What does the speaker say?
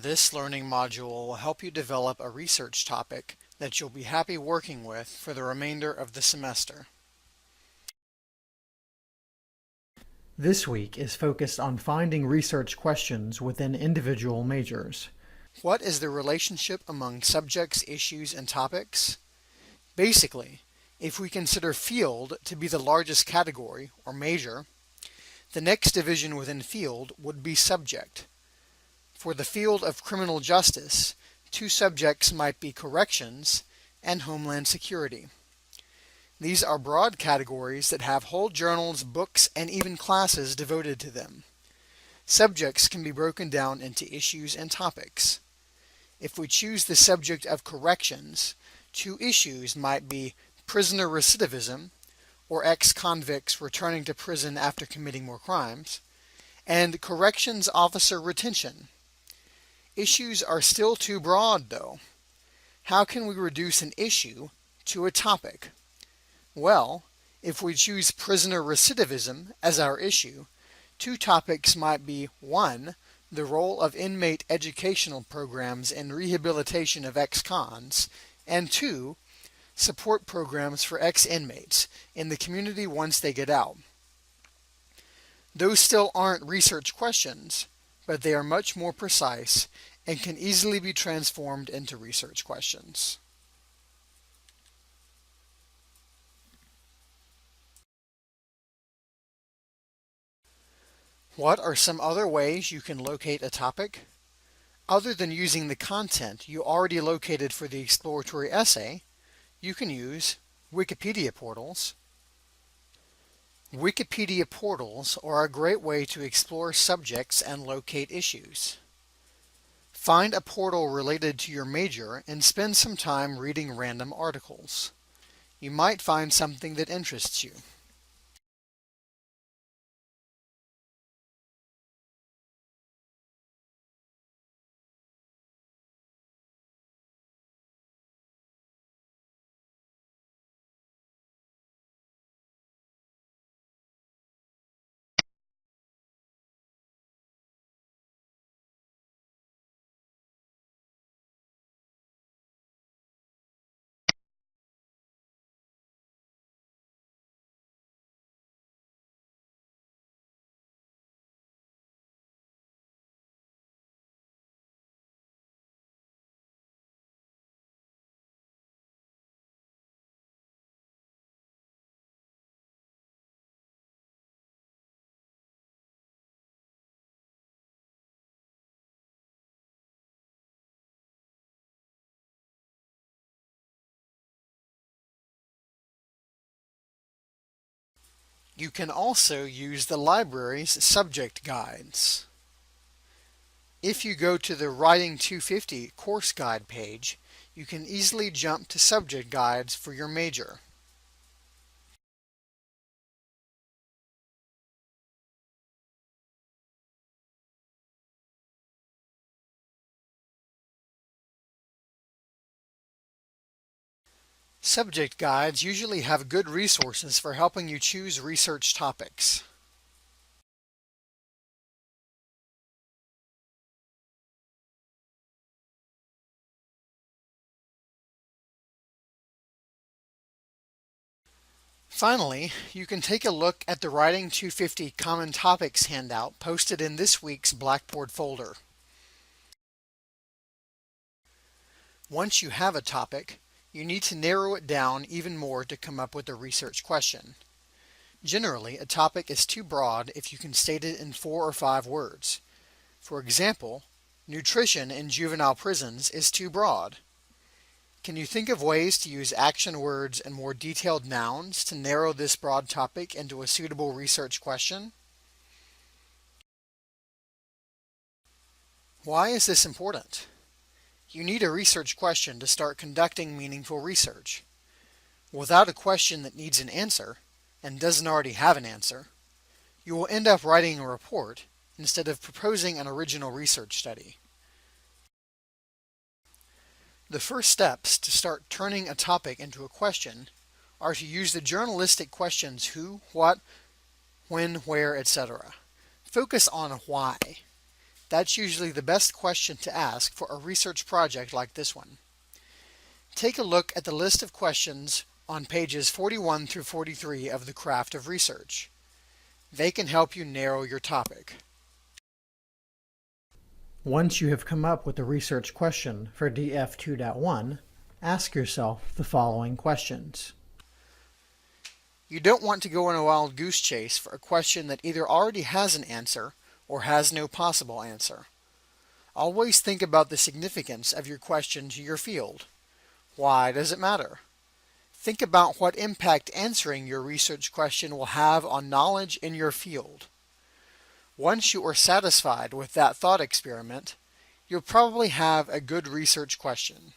This learning module will help you develop a research topic that you'll be happy working with for the remainder of the semester. This week is focused on finding research questions within individual majors. What is the relationship among subjects, issues, and topics? Basically, if we consider field to be the largest category, or major, the next division within field would be subject. For the field of criminal justice, two subjects might be corrections and homeland security. These are broad categories that have whole journals, books, and even classes devoted to them. Subjects can be broken down into issues and topics. If we choose the subject of corrections, two issues might be prisoner recidivism, or ex-convicts returning to prison after committing more crimes, and corrections officer retention. Issues are still too broad, though. How can we reduce an issue to a topic? Well, if we choose prisoner recidivism as our issue, two topics might be 1. The role of inmate educational programs in rehabilitation of ex-cons, and 2. Support programs for ex-inmates in the community once they get out. Those still aren't research questions, but they are much more precise and can easily be transformed into research questions. What are some other ways you can locate a topic? Other than using the content you already located for the exploratory essay, you can use Wikipedia portals. Wikipedia portals are a great way to explore subjects and locate issues. Find a portal related to your major and spend some time reading random articles. You might find something that interests you. You can also use the library's subject guides. If you go to the Writing 250 course guide page, you can easily jump to subject guides for your major. Subject guides usually have good resources for helping you choose research topics. Finally, you can take a look at the Writing 250 Common Topics handout posted in this week's Blackboard folder. Once you have a topic, you need to narrow it down even more to come up with a research question. Generally, a topic is too broad if you can state it in 4 or 5 words. For example, nutrition in juvenile prisons is too broad. Can you think of ways to use action words and more detailed nouns to narrow this broad topic into a suitable research question? Why is this important? You need a research question to start conducting meaningful research. Without a question that needs an answer, and doesn't already have an answer, you will end up writing a report instead of proposing an original research study. The first steps to start turning a topic into a question are to use the journalistic questions who, what, when, where, etc. Focus on why. That's usually the best question to ask for a research project like this one. Take a look at the list of questions on pages 41 through 43 of the Craft of Research. They can help you narrow your topic. Once you have come up with a research question for DF 2.1, ask yourself the following questions. You don't want to go on a wild goose chase for a question that either already has an answer or has no possible answer. Always think about the significance of your question to your field. Why does it matter? Think about what impact answering your research question will have on knowledge in your field. Once you are satisfied with that thought experiment, you'll probably have a good research question.